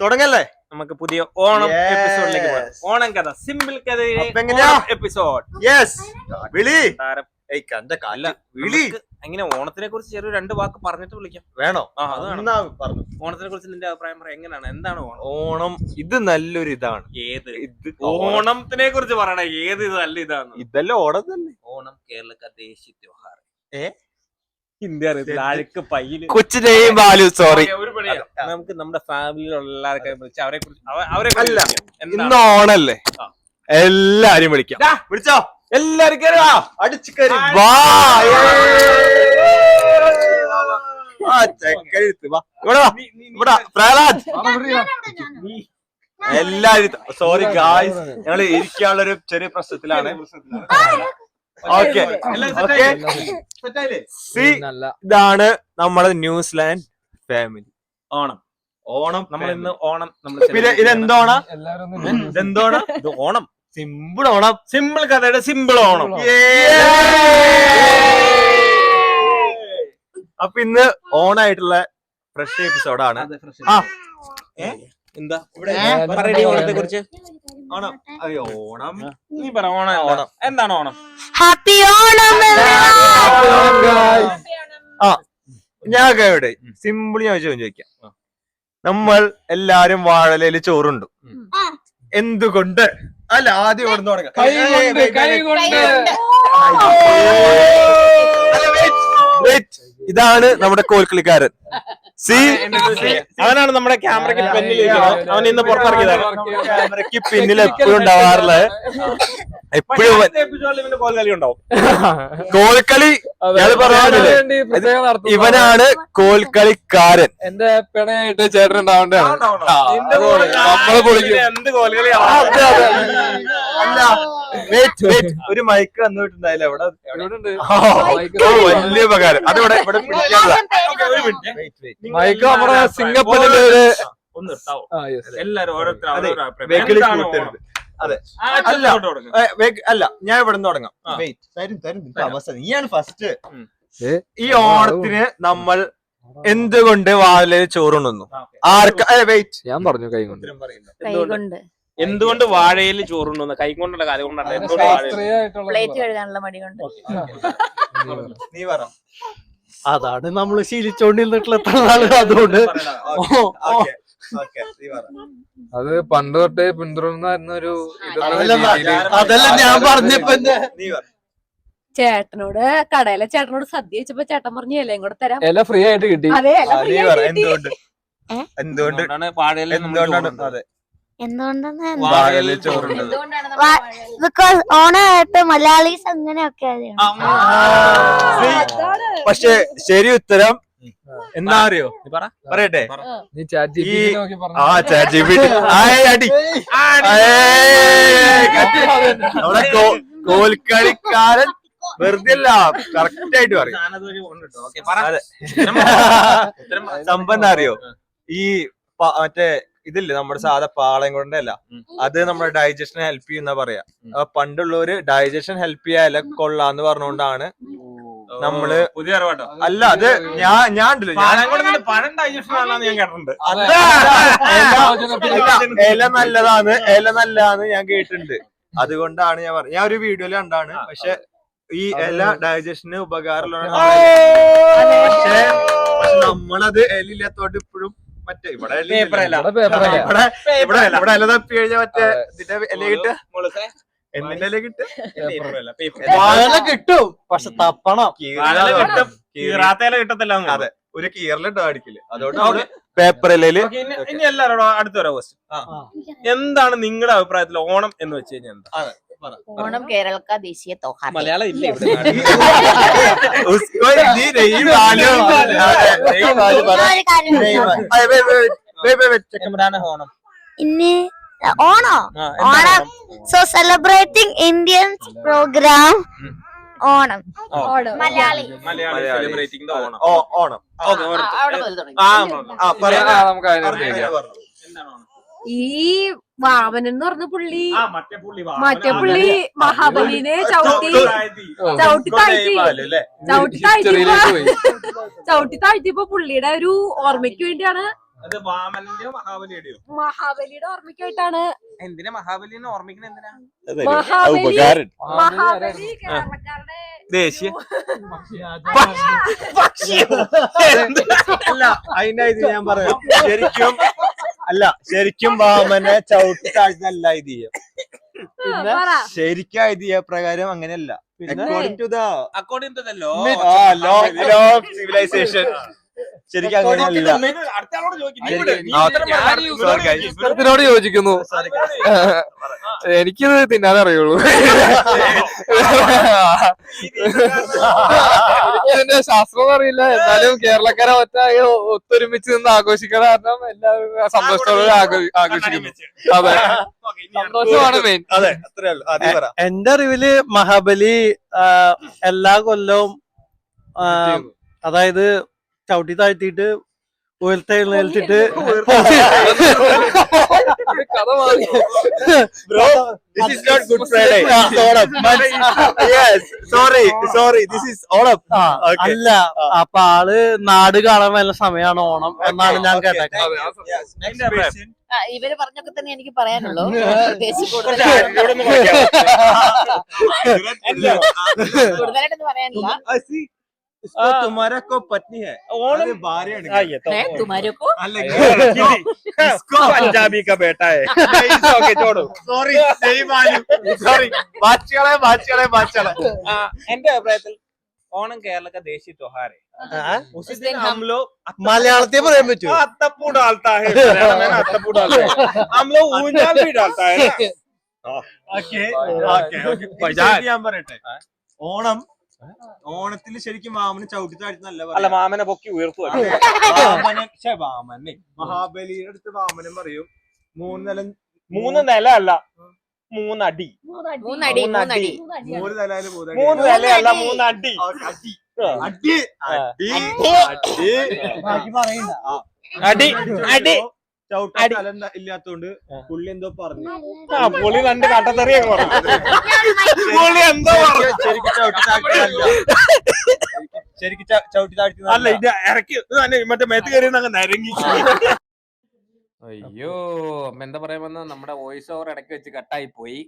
തുടങ്ങല്ലേ നമുക്ക് പുതിയ ഓണം എപ്പിസോഡിലേക്ക് പോകാം. ഓണം കഥ സിമ്പിൾ കഥയിലെ എപ്പിസോഡ്. അങ്ങനെ ഓണത്തിനെ കുറിച്ച് ചെറിയ 2 വാക്ക് പറഞ്ഞിട്ട് വിളിക്കാം. വേണോ? പറഞ്ഞു. ഓണത്തിനെ കുറിച്ച് നിന്റെ അഭിപ്രായം പറയാം. എങ്ങനെയാണ്, എന്താണ് ഓണം? ഓണം ഇത് നല്ലൊരു ഇതാണ്. ഏത് ഓണത്തിനെ കുറിച്ച് പറയണ? ഏത് ഇത് നല്ല ഇതാണ്? ഇതല്ല ഓണം തന്നെ. ഓണം കേരള का ദേശീയ त्योहार. ഹിന്ദി അറിയത്തില്ല, അഴുക്ക് പയ്യില് സോറി. നമുക്ക് നമ്മുടെ ഫാമിലിയിലുള്ള എല്ലാവർക്കും വിളിച്ച് അവരെ കുറിച്ച് ഇന്ന് ഓണല്ലേ, എല്ലാരും വിളിക്കാം. വിളിച്ചോ? എല്ലാരും അടിച്ചു കയറി എല്ലാരും. സോറി ഗായ്സ്, ഞങ്ങള് ഇരിക്കാനുള്ള ഒരു ചെറിയ പ്രശ്നത്തിലാണ്. ഇതാണ് നമ്മുടെ ന്യൂസിലാൻഡ് ഫാമിലി. ഓണം നമ്മൾ ഇന്ന് ഓണം ഇതെന്തോണ ഇത് ഓണം സിമ്പിൾ ഓണം, സിമ്പിൾ കഥയുടെ സിമ്പിൾ ഓണം. അപ്പൊ ഇന്ന് ഓണായിട്ടുള്ള ഫ്രഷ് എപ്പിസോഡാണ്. എന്താ ഓണത്തെ കുറിച്ച്? ഓണം ഓണം നീ പറ. ഓണം എന്താണ് ഓണം? ഹാപ്പി ഓണം. ഞാൻ ഇവിടെ സിമ്പിൾ ഞാൻ ചോദിക്കാം. നമ്മൾ എല്ലാരും വാഴലയില് ചോറുണ്ടു. എന്തുകൊണ്ട്? അല്ല, ആദ്യം ഇവിടെ തുടങ്ങാം. ഇതാണ് നമ്മുടെ കോൽക്കളിക്കാരൻ. അവനാണ് നമ്മുടെ ക്യാമറയ്ക്ക് പിന്നിൽ. അവൻ ഇന്ന് പുറത്തിറക്കിയതാണ്. ക്യാമറയ്ക്ക് പിന്നിൽ എപ്പോഴും ഉണ്ടാവാറില്ല. എപ്പോഴും കോൽക്കളി ഉണ്ടാവും. കോൽക്കളി പറയാനില്ലേ, ഇവനാണ് കോൽക്കളിക്കാരൻ. എന്റെ പിണയായിട്ട് ചേട്ടൻ ഉണ്ടാവേണ്ടതാണ്. എന്ത് കോൽക്കളി? അല്ല, ഒരു മൈക്ക് വന്നിട്ടുണ്ടായില്ല ഇവിടെ. വലിയ ഉപകാരം. അതിവിടെ ഇവിടെ പിടിക്കാനുള്ള മൈക്ക് നമ്മുടെ സിംഗപ്പൂരിലെ ഒന്ന് ഇട്ടാവോ? എല്ലാരും അതെ. അല്ല, ഞാൻ ഇവിടെ നിന്ന് തുടങ്ങാം. നീയാണ് ഫസ്റ്റ്. ഈ ഓണത്തിന് നമ്മൾ എന്തുകൊണ്ട് വാഴയില് ചോറുണ്ണുന്നു? വെയിറ്റ്, ഞാൻ പറഞ്ഞു കൈ കൊണ്ട്. എന്തുകൊണ്ട് വാഴയില് ചോറുണ്ണുന്നു? കൈ കൊണ്ടുള്ള കാര്യം കൊണ്ടാണ്. പ്ലേറ്റ് കഴുകാനുള്ള മടി കൊണ്ട്. നീ പറ. അതാണ് നമ്മൾ ശീലിച്ചോണ്ടിരുന്നിട്ടുള്ള എത്ര നാള്. അതുകൊണ്ട് അത് പണ്ട് തൊട്ടേ പിന്തുടർന്ന ഒരു അതല്ല ഞാൻ പറഞ്ഞപ്പോ. ചേട്ടനോട് കടയിലെ ചേട്ടനോട് സദ്യ വെച്ചപ്പോ ചേട്ടൻ പറഞ്ഞു ഇലയും കൂടെ തരാം. ഇല ഫ്രീ ആയിട്ട് കിട്ടി. അതെ, എന്തുകൊണ്ടാണ് ബിക്കോസ് ഓണമായിട്ട് മലയാളീസ് അങ്ങനെയൊക്കെ. പക്ഷെ ശരി ഉത്തരം എന്താ അറിയോ? പറയട്ടെ. നമ്മുടെ കോൽക്കളിക്കാരൻ വെറുതെ അല്ല, കറക്റ്റ് ആയിട്ട് പറയും. സംഭവം അറിയോ? ഈ മറ്റേ ഇതില്ലേ, നമ്മുടെ സാധാ പാളയം കൊണ്ടേ അല്ല, അത് നമ്മുടെ ഡൈജഷനെ ഹെൽപ്പ് ചെയ്യുന്ന പറയാ. പണ്ടുള്ളവര് ഡൈജഷൻ ഹെൽപ്പ് ചെയ്യാൻ ഇല കൊള്ളാന്ന് പറഞ്ഞുകൊണ്ടാണ് നമ്മള് പുതിയ അറിവാട്ടോ. അല്ല, അത് ഞാൻ പഴം ഡൈജഷൻ ആണെന്ന് ഞാൻ കേട്ടിട്ടുണ്ട്. ഇല നല്ലതാന്ന് ഞാൻ കേട്ടിട്ടുണ്ട്. അതുകൊണ്ടാണ് ഞാൻ പറഞ്ഞത്. ഞാൻ ഒരു വീഡിയോയില് കണ്ടാണ്. പക്ഷെ ഈ ഇല ഡൈജഷന് ഉപകാരമുള്ള, പക്ഷെ നമ്മളത് ഇലയില്ലാത്തോണ്ട് ഇപ്പോഴും മറ്റേ ഇവിടെ ഇല തപ്പി കഴിഞ്ഞാൽ മറ്റേ ഇതിന്റെ ഇല കിട്ടുക. എന്തിന്റെ ഇല കിട്ടും? കിട്ടും, പക്ഷെ തപ്പണം. കിട്ടത്തില്ല. അതെ, ഒരു കീറലിട്ടോ അടിക്കില്ല. അതുകൊണ്ട് പേപ്പർ ഇലയില്. ഇനി എല്ലാവരോടും അടുത്തൊരു ക്വസ്റ്റ്യൻ. എന്താണ് നിങ്ങളുടെ അഭിപ്രായത്തിൽ ഓണം എന്ന് വെച്ച് കഴിഞ്ഞാൽ എന്താ? ഓണം കേരള का ദേശീയ त्योहार. മലയാളം ഇല്ല ഇവിടെ. ഇനി Onam so celebrating Indians programme Onam. Malayali celebrating the Onam. Onam. ഈ വാമനൻ എന്ന് പറഞ്ഞ പുള്ളി, മറ്റേ പുള്ളി മഹാബലിനെ ചവിട്ടി താഴ്ത്തിയപ്പോ പുള്ളിയുടെ ഒരു ഓർമ്മയ്ക്ക് വേണ്ടിയാണ് അത് വാമന്റെയോ മഹാബലിയുടെയോ? മഹാബലിയുടെ ഓർമ്മയ്ക്കായിട്ടാണ്. എന്തിനാ മഹാബലിനെ ഓർമ്മിക്കണ എന്തിനാ? മഹാബലി കേരളക്കാരുടെ ദേശീയ അല്ല അതിന്റെ ഇത് ഞാൻ പറയാം. ശരിക്കും വാമനെ ചവിട്ടി താഴ്ന്നല്ല ഇത് ചെയ്യാം. പിന്നെ ശരിക്കും ഐതിഹ്യ പ്രകാരം അങ്ങനെയല്ല. According to the law law of civilisation ശരിക്കും അങ്ങനെയല്ല. അടുത്ത ആളോട് ഉത്തരത്തിനോട് യോജിക്കുന്നു. എനിക്കിത് തിന്നാനേ അറിയുള്ളൂ. എനിക്കതിന്റെ ശാസ്ത്രം അറിയില്ല. എന്നാലും കേരളക്കാരെ ഒത്തൊരുമിച്ച് നിന്ന് ആഘോഷിക്കണ കാരണം എല്ലാവരും സന്തോഷത്തോടെ ആഘോഷിക്കുന്നു. അതെ, സന്തോഷമാണ് മെയിൻ. അതെ, അത്രേ ഉള്ളൂ. ആദ്യം പറ. എന്റെ അറിവില് മഹാബലി എല്ലാ കൊല്ലവും അതായത് ചവിട്ടി താഴ്ത്തിയിട്ട് ഉയർത്തെഴുന്നേൽച്ചിട്ട് കഥ മാറി. Bro, this is not Good Friday. It's Onam. Yes, sorry. This is Onam. Okay. അല്ല, അപ്പൊ ആള് നാട് കാണാൻ വല്ല സമയമാണ് ഓണം എന്നാണ് ഞാൻ കേട്ടത്. Yes, next question. ഇവര് പറഞ്ഞൊക്കെ തന്നെ എനിക്ക് പറയാനുള്ളൂ. കൂടുതലായിട്ടൊന്നും പറയാനില്ല. इसको तुम्हारा को पत्नी है ഓണം भार्य തുമാരപ്പോ പഞ്ചാബി കാ ബേട്ടാ ഹൈ. सॉरी बादशाह എന്റെ അഭിപ്രായത്തിൽ ഓണം കേരള ദേശീയ त्योहार है. उसी दिन हम लोग മലയാളത്തിൽ പറയാൻ പറ്റുമോ? अत्तपू डालता है. अत्तपू डालता है. हम लोग ऊंचाल भी डालता है ना. ഓക്കെ ഞാൻ പറയട്ടെ. ഓണത്തിന് ശരിക്കും മാമന് ചവിട്ടി താഴ്ത്തുന്നല്ല അല്ല, മാമനെ പൊക്കി ഉയർത്തുക. മഹാബലിയുടെ അടുത്ത് വാമനം പറയും 3 നില 3 നില അല്ല, 3 അടി. 3 അടി. 3 നിലയില് 3 നില അല്ല, 3 അടി. അടി അടി ചവിട്ടാൻ സ്ഥലം ഇല്ലാത്തോണ്ട് പുള്ളി എന്തോ പറഞ്ഞു. പുള്ളി 2 കട്ടത്തെറിയ പുള്ളി എന്തോ ശരിക്കും ചവിട്ടി താഴ്ത്തി അല്ല, ഇത് ഇറക്കി മറ്റേ മേത്ത് കയറി നരങ്ങി. അയ്യോ, എന്താ പറയാൻ വന്ന നമ്മുടെ വോയിസ് ഓവർ ഇടയ്ക്ക് വെച്ച് കട്ടായി പോയി.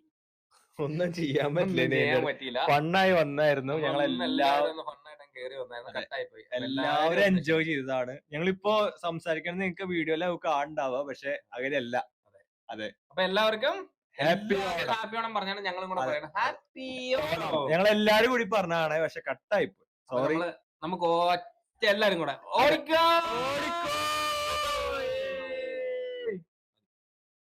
ഒന്നും ചെയ്യാൻ ചെയ്യാൻ പറ്റിയില്ല. ഫണ്ണായി വന്നായിരുന്നു. ഞങ്ങൾ എല്ലാവരും കട്ടായി പോയി. എല്ലാവരും എൻജോയ് ചെയ്തതാണ്. ഞങ്ങളിപ്പോ സംസാരിക്കണം നിങ്ങൾക്ക് വീഡിയോയില് കാണണ്ടാവുക, പക്ഷെ അങ്ങനെയല്ല. അതെ, അപ്പൊ എല്ലാവർക്കും ഹാപ്പി ഹാപ്പി ഓണം പറഞ്ഞാണ് ഞങ്ങളും കൂടെ പറയുന്നത്. ഹാപ്പി ഓണം. ഞങ്ങൾ എല്ലാരും കൂടി പറഞ്ഞതാണ്, പക്ഷെ കട്ടായി പോയി. സോറി. നമുക്ക് ഒറ്റ എല്ലാരും കൂടെ ഓടിക്കോ.